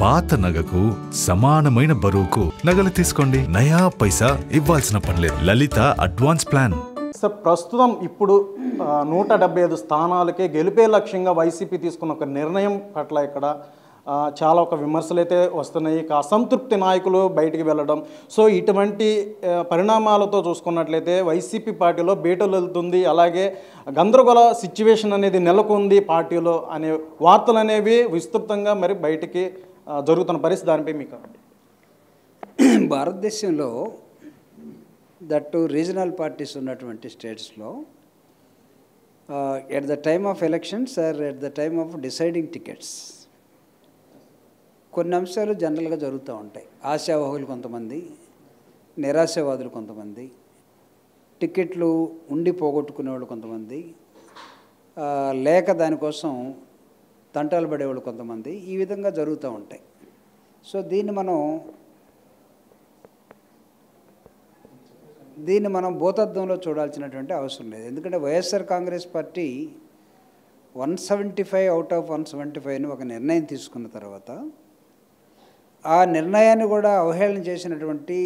పాత నగకు సమానమైన బరువుకు నగలు తీసుకోండి. నయా పైసా ఇవ్వాల్సిన పనిలేదు. లలిత అడ్వాన్స్ ప్లాన్. సార్, ప్రస్తుతం ఇప్పుడు 175 స్థానాలకే గెలిపే లక్ష్యంగా వైసీపీ తీసుకున్న ఒక నిర్ణయం పట్ల ఇక్కడ చాలా ఒక విమర్శలు అయితే వస్తున్నాయి. అసంతృప్తి నాయకులు బయటికి వెళ్ళడం. సో ఇటువంటి పరిణామాలతో చూసుకున్నట్లయితే వైసీపీ పార్టీలో బీటలు వెళ్తుంది, అలాగే గందరగోళ సిచ్యువేషన్ అనేది నెలకొంది పార్టీలో అనే వార్తలు అనేవి విస్తృతంగా మరి బయటికి జరుగుతున్న పరిస్థితి. దానిపై మీకు భారతదేశంలో దట్టు రీజనల్ పార్టీస్ ఉన్నటువంటి స్టేట్స్లో at the time of elections or at the time of deciding tickets కొన్ని అంశాలు జనరల్గా జరుగుతూ ఉంటాయి. ఆశావాహులు కొంతమంది, నిరాశావాదులు కొంతమంది, టికెట్లు ఉండి పోగొట్టుకునేవాళ్ళు కొంతమంది, లేక దానికోసం తంటాలు పడేవాళ్ళు కొంతమంది, ఈ విధంగా జరుగుతూ ఉంటాయి. సో దీన్ని మనం భూతద్దంలో చూడాల్సినటువంటి అవసరం లేదు. ఎందుకంటే YSR Congress party 175 out of 175 ఒక నిర్ణయం తీసుకున్న తర్వాత ఆ నిర్ణయాన్ని కూడా అవహేళన చేసినటువంటి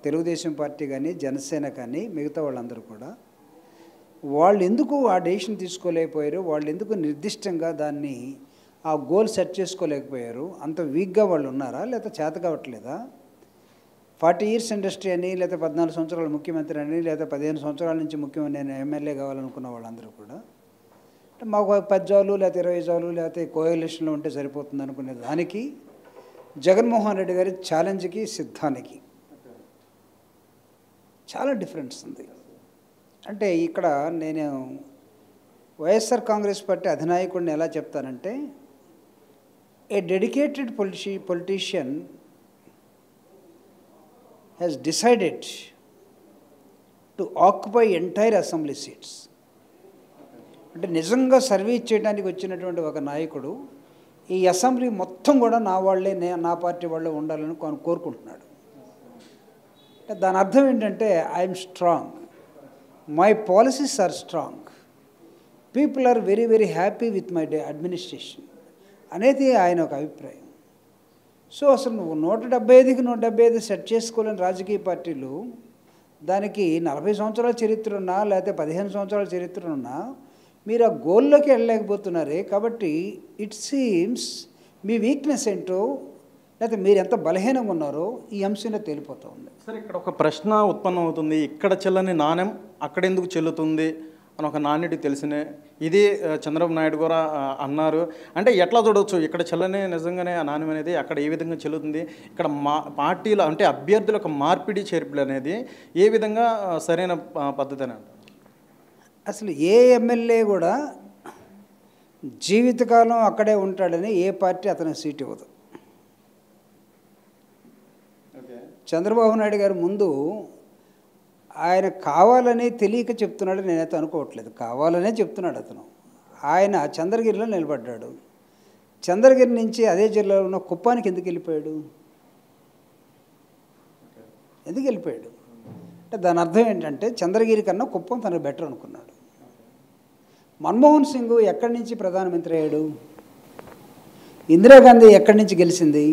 తెలుగుదేశం పార్టీ కానీ, జనసేన కానీ, మిగతా వాళ్ళందరూ కూడా వాళ్ళు ఎందుకు ఆ డెసిషన్ తీసుకోలేకపోయారు, వాళ్ళు ఎందుకు నిర్దిష్టంగా దాన్ని ఆ గోల్ సెట్ చేసుకోలేకపోయారు, అంత వీక్గా వాళ్ళు ఉన్నారా, లేకపోతే చేత కావట్లేదా? 40 years ఇండస్ట్రీ అని, లేకపోతే 14 సంవత్సరాలు ముఖ్యమంత్రి అని, లేదా 15 సంవత్సరాల నుంచి నేను ఎమ్మెల్యే కావాలనుకున్న వాళ్ళందరూ కూడా మాకు 10 జాలు లేకపోతే 20 జాలు లేకపోతే కోయలిషన్లో ఉంటే సరిపోతుంది అనుకునే దానికి జగన్మోహన్ రెడ్డి గారి ఛాలెంజ్కి సిద్ధానికి చాలా డిఫరెన్స్ ఉంది. అంటే ఇక్కడ నేను వైఎస్ఆర్ కాంగ్రెస్ పార్టీ అధినాయకుడిని ఎలా చెప్తానంటే, a dedicated politician has decided to occupy entire assembly seats. అంటే నిజంగా సర్వీస్ చేయడానికి వచ్చినటువంటి ఒక నాయకుడు ఈ అసెంబ్లీ మొత్తం కూడా నా వాళ్ళే, నా పార్టీ వాళ్ళే ఉండాలని కోరుకుంటున్నాడు. దాని అర్థం ఏంటంటే I'm strong, my policies are strong, people are very very happy with my administration అనేది ఆయన ఒక అభిప్రాయం. సో అసలు నువ్వు 175కి 175 సెట్ చేసుకోలేని రాజకీయ పార్టీలు దానికి 40 సంవత్సరాల చరిత్ర ఉన్నా లేకపోతే 15 సంవత్సరాల చరిత్ర ఉన్నా మీరు ఆ గోల్లోకి వెళ్ళలేకపోతున్నారే. కాబట్టి ఇట్ సీమ్స్ మీ వీక్నెస్ ఏంటో లేకపోతే మీరు ఎంత బలహీనంగా ఉన్నారో ఈ అంశంలో తేలిపోతూ ఉంది. సార్, ఇక్కడ ఒక ప్రశ్న ఉత్పన్నం అవుతుంది. ఇక్కడ చెల్లని నాణ్యం అక్కడెందుకు చెల్లుతుంది అని ఒక నాణ్యత తెలిసిన ఇది చంద్రబాబు నాయుడు కూడా అన్నారు. అంటే ఎట్లా చూడవచ్చు, ఇక్కడ చెల్లని నిజంగానే ఆ నాణ్యం అనేది అక్కడ ఏ విధంగా చెల్లుతుంది, ఇక్కడ పార్టీలు అంటే అభ్యర్థులకు మార్పిడి చేర్పులు అనేది ఏ విధంగా సరైన పద్ధతి అని అంటారు? అసలు ఏ ఎమ్మెల్యే కూడా జీవితకాలం అక్కడే ఉంటాడని ఏ పార్టీ అతనికి సీట్ ఇవ్వదు. చంద్రబాబు నాయుడు గారు ముందు ఆయన కావాలని తెలియక చెప్తున్నాడు నేనైతే అనుకోవట్లేదు, కావాలనే చెప్తున్నాడు అతను. ఆయన చంద్రగిరిలో నిలబడ్డాడు. చంద్రగిరి నుంచి అదే జిల్లాలో ఉన్న కుప్పానికి ఎందుకు వెళ్ళిపోయాడు? ఎందుకు వెళ్ళిపోయాడు అంటే దాని అర్థం ఏంటంటే చంద్రగిరి కన్నా కుప్పం తనకు బెటర్ అనుకున్నాడు. మన్మోహన్ సింగ్ ఎక్కడి నుంచి ప్రధానమంత్రి అయ్యాడు? ఇందిరాగాంధీ ఎక్కడి నుంచి గెలిచింది?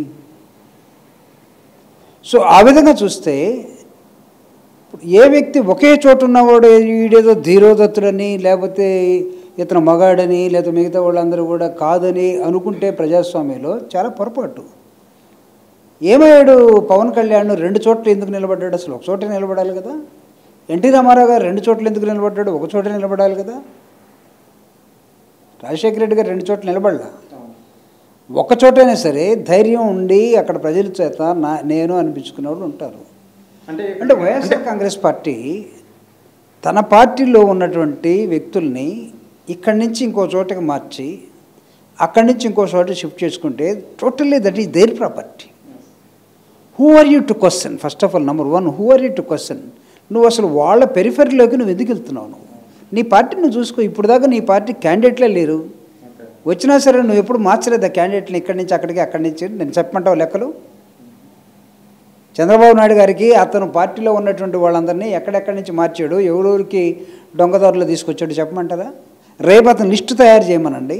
సో ఆ విధంగా చూస్తే ఏ వ్యక్తి ఒకే చోటు ఉన్నవాడు వీడేదో ధీరోదత్తుడని లేకపోతే ఇతను మగాడని లేకపోతే మిగతా వాళ్ళందరూ కూడా కాదని అనుకుంటే ప్రజాస్వామ్యంలో చాలా పొరపాటు. ఏమయ్యాడు పవన్ కళ్యాణ్ 2 చోట్ల ఎందుకు నిలబడ్డాడు? అసలు ఒక చోట నిలబడాలి కదా. ఎన్టీ రామారావు గారు 2 చోట్ల ఎందుకు నిలబడ్డాడు? ఒక చోట నిలబడాలి కదా. రాజశేఖర రెడ్డి గారు 2 చోట్ల నిలబడలా. ఒక చోటైనా సరే ధైర్యం ఉండి అక్కడ ప్రజల చేత నేను అనిపించుకునే వాళ్ళు ఉంటారు. అంటే వైఎస్ఆర్ కాంగ్రెస్ పార్టీ తన పార్టీలో ఉన్నటువంటి వ్యక్తుల్ని ఇక్కడి నుంచి ఇంకో చోటకి మార్చి అక్కడి నుంచి ఇంకో చోట షిఫ్ట్ చేసుకుంటే totally that is their property. Who are you to question? First of all number 1, who are you to question? నువ్వు అసలు వాళ్ళ పెరిఫెరీలోకి నువ్వు ఎందుకు వెళ్తున్నావు? నువ్వు నీ పార్టీని నువ్వు చూసుకో. ఇప్పుడు దాకా నీ పార్టీ క్యాండిడేట్లే లేరు. వచ్చినా సరే నువ్వు ఎప్పుడు మార్చలేదు ఆ క్యాండిడేట్ని. ఇక్కడి నుంచి అక్కడికి, అక్కడి నుంచి నేను చెప్పమంటావు లెక్కలు. చంద్రబాబు నాయుడు గారికి అతను పార్టీలో ఉన్నటువంటి వాళ్ళందరినీ ఎక్కడెక్కడి నుంచి మార్చాడు, ఎవరెవరికి దొంగదారులు తీసుకొచ్చాడు చెప్పమంటారా? రేపు అతను లిస్టు తయారు చేయమనండి.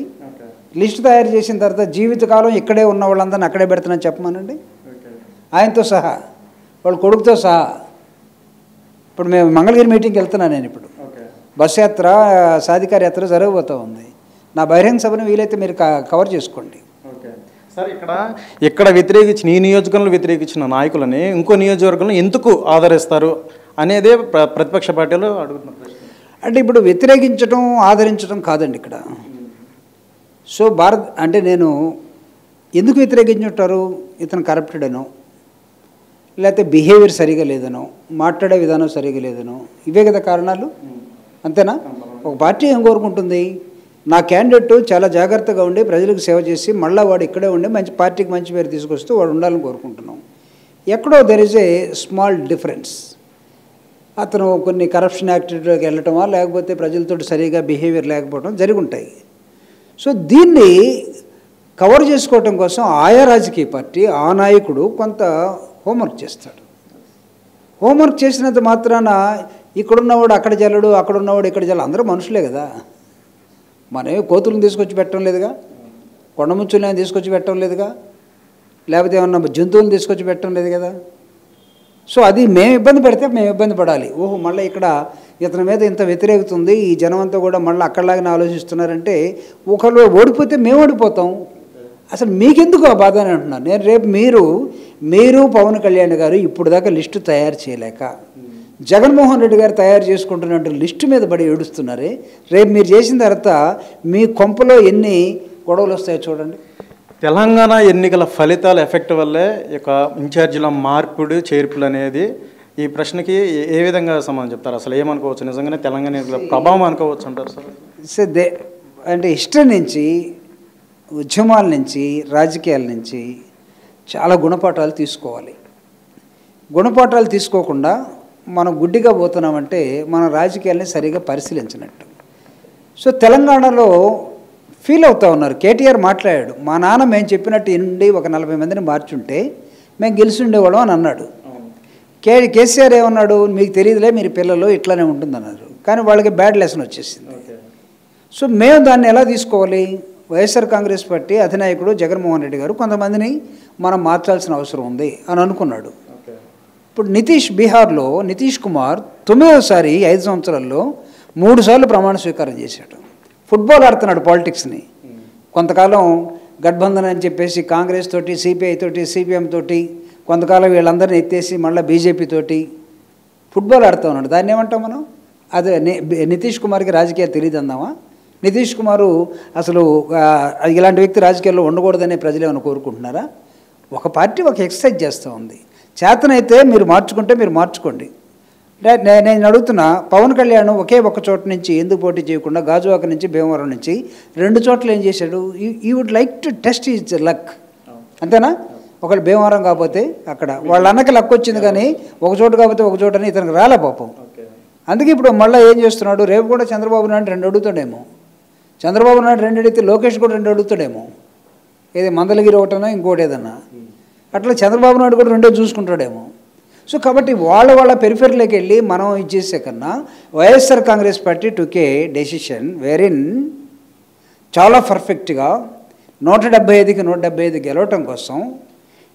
లిస్టు తయారు చేసిన తర్వాత జీవితకాలం ఇక్కడే ఉన్న వాళ్ళందరినీ అక్కడే పెడుతున్నాను చెప్పమానండి, ఆయనతో సహా, వాళ్ళ కొడుకుతో సహా. ఇప్పుడు మేము మంగళగిరి మీటింగ్కి వెళ్తున్నాను, నేను ఇప్పుడు బస్ యాత్ర సాధికార యాత్ర జరగబోతూ ఉంది. నా బహిరంగ సభను వీలైతే మీరు కవర్ చేసుకోండి. సార్ ఇక్కడ వ్యతిరేకించిన ఈ నియోజకవర్గంలో వ్యతిరేకించిన నాయకులని ఇంకో నియోజకవర్గంలో ఎందుకు ఆదరిస్తారు అనేదే ప్రతిపక్ష పార్టీలు అడుగుతున్న ప్రశ్న. అంటే ఇప్పుడు వ్యతిరేకించడం ఆదరించడం కాదండి ఇక్కడ. సో అంటే నేను ఎందుకు వ్యతిరేకించుంటారు, ఇతను కరప్టెడ్ అనో, లేకపోతే బిహేవియర్ సరిగా లేదనో, మాట్లాడే విధానం సరిగా లేదనో, ఇవే కదా కారణాలు, అంతేనా? ఒక పార్టీ ఏం కోరుకుంటుంది, నా క్యాండిడేట్ చాలా జాగ్రత్తగా ఉండి ప్రజలకు సేవ చేసి మళ్ళీ వాడు ఇక్కడే ఉండి మంచి పార్టీకి మంచి పేరు తీసుకొస్తూ వాడు ఉండాలని కోరుకుంటున్నాం. ఎక్కడో there is a small difference. అతను కొన్ని కరప్షన్ యాక్టివిటీలోకి వెళ్ళటమా, లేకపోతే ప్రజలతో సరిగా బిహేవియర్ లేకపోవడం జరిగి ఉంటాయి. సో దీన్ని కవర్ చేసుకోవటం కోసం ఆయా రాజకీయ పార్టీ ఆ నాయకుడు కొంత హోంవర్క్ చేస్తాడు. హోంవర్క్ చేసినంత మాత్రాన ఇక్కడున్నవాడు అక్కడ జల్లడు, అక్కడ ఉన్నవాడు ఇక్కడ జల్లడు, అందరూ మనుషులే కదా. మనమే కోతులను తీసుకొచ్చి పెట్టడం లేదుగా, కొండముచ్చులను తీసుకొచ్చి పెట్టడం లేదుగా, లేకపోతే ఏమన్నా జంతువులను తీసుకొచ్చి పెట్టడం లేదు కదా. సో అది మేము ఇబ్బంది పెడితే మేము ఇబ్బంది పడాలి. ఓహో మళ్ళీ ఇక్కడ ఇతని మీద ఇంత వ్యతిరేకత ఉంది, ఈ జనం అంతా కూడా మళ్ళీ అక్కడలాగానే ఆలోచిస్తున్నారంటే ఒకళ్ళు ఓడిపోతే మేము ఓడిపోతాం. అసలు మీకెందుకు ఆ బాధ అని అంటున్నాను నేను. రేపు మీరు పవన్ కళ్యాణ్ గారు ఇప్పుడు దాకా లిస్టు తయారు చేయలేక జగన్మోహన్ రెడ్డి గారు తయారు చేసుకుంటున్నట్టు లిస్టు మీద పడి ఏడుస్తున్నారే, రేపు మీరు చేసిన తర్వాత మీ కొంపలో ఎన్ని గొడవలు వస్తాయో చూడండి. తెలంగాణ ఎన్నికల ఫలితాల ఎఫెక్ట్ వల్లే ఇక ఇన్ఛార్జీల మార్పుడు చేర్పులు అనేది ఈ ప్రశ్నకి ఏ విధంగా సమాధానం చెప్తారు? అసలు ఏమనుకోవచ్చు, నిజంగానే తెలంగాణ ఎన్నికల ప్రభావం అనుకోవచ్చు అంటారు సార్? అంటే హిస్టరీ నుంచి, ఉద్యమాల నుంచి, రాజకీయాల నుంచి చాలా గుణపాఠాలు తీసుకోవాలి. గుణపాఠాలు తీసుకోకుండా మనం గుడ్డిగా పోతున్నామంటే మన రాజకీయాలని సరిగా పరిశీలించినట్టు. సో తెలంగాణలో ఫీల్ అవుతూ ఉన్నారు. కేటీఆర్ మాట్లాడాడు, మా నాన్న మేము చెప్పినట్టు నుండి ఒక 40 మందిని మార్చుంటే మేము గెలిచి ఉండేవాళ్ళం అని అన్నాడు. కేసీఆర్ ఏమన్నాడు, మీకు తెలియదులే మీరు పిల్లలు ఇట్లానే ఉంటుందన్నారు. కానీ వాళ్ళకి బ్యాడ్ లెసన్ వచ్చేసింది. సో మేము దాన్ని ఎలా తీసుకోవాలి? వైఎస్ఆర్ కాంగ్రెస్ పార్టీ అధినాయకుడు జగన్మోహన్ రెడ్డి గారు కొంతమందిని మనం మార్చాల్సిన అవసరం ఉంది అని అనుకున్నాడు. ఇప్పుడు బీహార్లో నితీష్ కుమార్ 9వసారి 5 సంవత్సరాల్లో 3 సార్లు ప్రమాణ స్వీకారం చేశాడు. ఫుట్బాల్ ఆడుతున్నాడు పాలిటిక్స్ని. కొంతకాలం గఠబంధన్ అని చెప్పేసి కాంగ్రెస్ తోటి, సిపిఐ తోటి, సిపిఎం తోటి, కొంతకాలం వీళ్ళందరినీ ఎత్తేసి మళ్ళీ బీజేపీ తోటి ఫుట్బాల్ ఆడుతూ ఉన్నాడు. దాన్ని ఏమంటాం మనం? అదే నితీష్ కుమార్కి రాజకీయాలు తెలియదు అందామా? నితీష్ కుమారు అసలు ఇలాంటి వ్యక్తి రాజకీయాల్లో ఉండకూడదనే ప్రజలు ఏమైనా కోరుకుంటున్నారా? ఒక పార్టీ ఒక ఎక్సర్సైజ్ చేస్తూ ఉంది. చేతనైతే మీరు మార్చుకుంటే మీరు మార్చుకోండి. నేను అడుగుతున్నా, పవన్ కళ్యాణ్ ఒకే ఒక చోట నుంచి ఎందుకు పోటీ చేయకుండా గాజువాక నుంచి భీమవరం నుంచి 2 చోట్ల ఏం చేశాడు? You would like to test is luck, అంతేనా? ఒకళ్ళు భీమవరం కాకపోతే అక్కడ వాళ్ళ అన్నకి లక్ వచ్చింది, కానీ ఒక చోటు కాకపోతే ఒక చోట అని ఇతనికి రాలే పాపం. అందుకే ఇప్పుడు మళ్ళీ ఏం చేస్తున్నాడు, రేపు కూడా చంద్రబాబు నాయుడు 2 అడుగుతాడేమో. చంద్రబాబు నాయుడు 2 అడిగితే లోకేష్ కూడా 2 అడుగుతాడేమో. ఏది మందలగిరి ఒకటనో ఇంకోటి ఏదన్నా. అట్లా చంద్రబాబు నాయుడు కూడా 2 చూసుకుంటాడేమో. సో కాబట్టి వాళ్ళ పెరిఫెరీలోకి వెళ్ళి మనం ఇచ్చేసే కన్నా YSR Congress party టుకే decision wherein చాలా పర్ఫెక్ట్గా 175కి 175 గెలవటం కోసం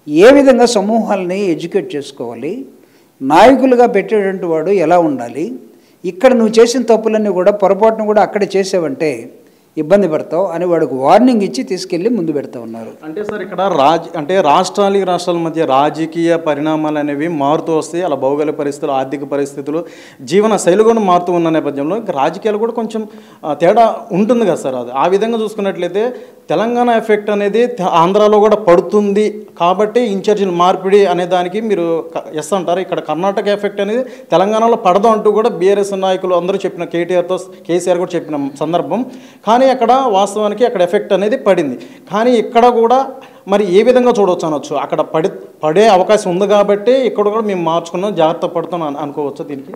ఏ విధంగా సమూహాలని ఎడ్యుకేట్ చేసుకోవాలి, నాయకులుగా పెట్టేటువంటి వాడు ఎలా ఉండాలి, ఇక్కడ నువ్వు చేసిన తప్పులన్నీ కూడా పొరపాటును కూడా అక్కడ చేసావంటే ఇబ్బంది పడతావు అని వాడికి వార్నింగ్ ఇచ్చి తీసుకెళ్ళి ముందు పెడతా ఉన్నారు. అంటే సార్ ఇక్కడ రాష్ట్రాల మధ్య రాజకీయ పరిణామాలు అనేవి మారుతూ వస్తాయి. అలా భౌగోళిక పరిస్థితులు, ఆర్థిక పరిస్థితులు, జీవన శైలి కూడా మారుతూ ఉన్న నేపథ్యంలో ఇంకా రాజకీయాలు కూడా కొంచెం తేడా ఉంటుంది కదా సార్. అది ఆ విధంగా చూసుకున్నట్లయితే తెలంగాణ ఎఫెక్ట్ అనేది ఆంధ్రాలో కూడా పడుతుంది కాబట్టి ఇన్ఛార్జీల మార్పిడి అనే దానికి మీరు ఎస్ అంటారు. ఇక్కడ కర్ణాటక ఎఫెక్ట్ అనేది తెలంగాణలో పడదు అంటూ కూడా బీఆర్ఎస్ నాయకులు అందరూ చెప్పిన, కేసీఆర్ కూడా చెప్పిన సందర్భం. కానీ అక్కడ వాస్తవానికి అక్కడ ఎఫెక్ట్ అనేది పడింది. కానీ ఇక్కడ కూడా మరి ఏ విధంగా చూడవచ్చు అనొచ్చు, అక్కడ పడే అవకాశం ఉంది కాబట్టి ఇక్కడ కూడా మేము మార్చుకున్నాం, జాగ్రత్త పడుతున్నాం అనుకోవచ్చు దీనికి?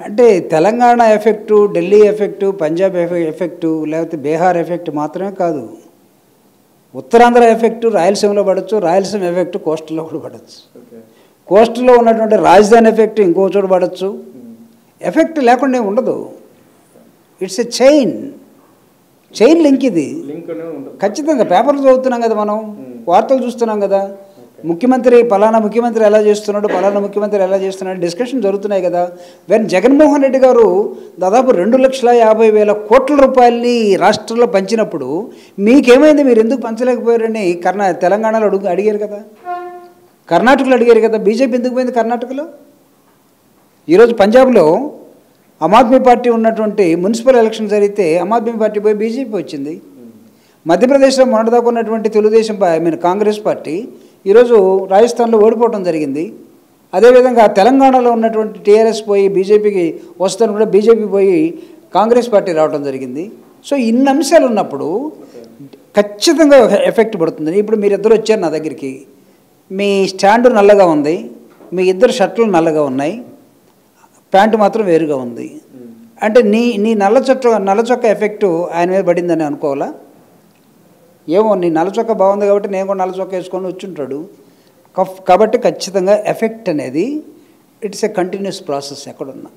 అంటే Telangana effect, Delhi effect, Punjab effect, లేకపోతే బీహార్ ఎఫెక్ట్ మాత్రమే కాదు, ఉత్తరాంధ్ర ఎఫెక్టు రాయలసీమలో పడవచ్చు, రాయలసీమ ఎఫెక్టు కోస్టల్లో కూడా పడవచ్చు, కోస్టల్లో ఉన్నటువంటి రాజధాని ఎఫెక్ట్ ఇంకో చోట పడవచ్చు. ఎఫెక్ట్ లేకుండా ఉండదు. It's a chain. Chain link ఇది లింక్ ఉంటుంది. ఖచ్చితంగా. పేపర్లు చదువుతున్నాం కదా, మనం వార్తలు చూస్తున్నాం కదా, ముఖ్యమంత్రి పలానా ముఖ్యమంత్రి ఎలా చేస్తున్నాడు, పలానా ముఖ్యమంత్రి ఎలా చేస్తున్నాడు, డిస్కషన్ జరుగుతున్నాయి కదా. వెన్ జగన్మోహన్ రెడ్డి గారు దాదాపు 2,50,000 కోట్ల రూపాయలని రాష్ట్రంలో పంచినప్పుడు మీకేమైంది, మీరు ఎందుకు పంచలేకపోయారని తెలంగాణలో అడిగారు కదా, కర్ణాటకలో అడిగారు కదా. బీజేపీ ఎందుకు పోయింది కర్ణాటకలో? ఈరోజు పంజాబ్లో ఆమ్ ఆద్మీ పార్టీ ఉన్నటువంటి మున్సిపల్ ఎలక్షన్ జరిగితే ఆమ్ ఆద్మీ పార్టీ పోయి బీజేపీ వచ్చింది. మధ్యప్రదేశ్లో మొన్నటిదాకా ఉన్నటువంటి తెలుగుదేశం కాంగ్రెస్ పార్టీ ఈరోజు రాజస్థాన్లో ఓడిపోవడం జరిగింది. అదేవిధంగా తెలంగాణలో ఉన్నటువంటి టీఆర్ఎస్ పోయి బీజేపీకి వస్తాను కూడా బీజేపీ పోయి కాంగ్రెస్ పార్టీ రావడం జరిగింది. సో ఇన్ని అంశాలు ఉన్నప్పుడు ఖచ్చితంగా ఎఫెక్ట్ పడుతుంది. ఇప్పుడు మీరిద్దరు వచ్చారు నా దగ్గరికి, మీ స్టాండు నల్లగా ఉంది, మీ ఇద్దరు షర్ట్లు నల్లగా ఉన్నాయి, ప్యాంటు మాత్రం వేరుగా ఉంది అంటే నీ నల్ల చొక్క ఎఫెక్టు ఆయన మీద పడిందని అనుకోవాలా? ఏమో నీ నల్ల చొక్క బాగుంది కాబట్టి నేను కూడా నల్ల చొక్క వేసుకొని వచ్చుంటాడు. కాబట్టి ఖచ్చితంగా ఎఫెక్ట్ అనేది ఇట్స్ ఏ కంటిన్యూస్ ప్రాసెస్ ఎక్కడున్నా.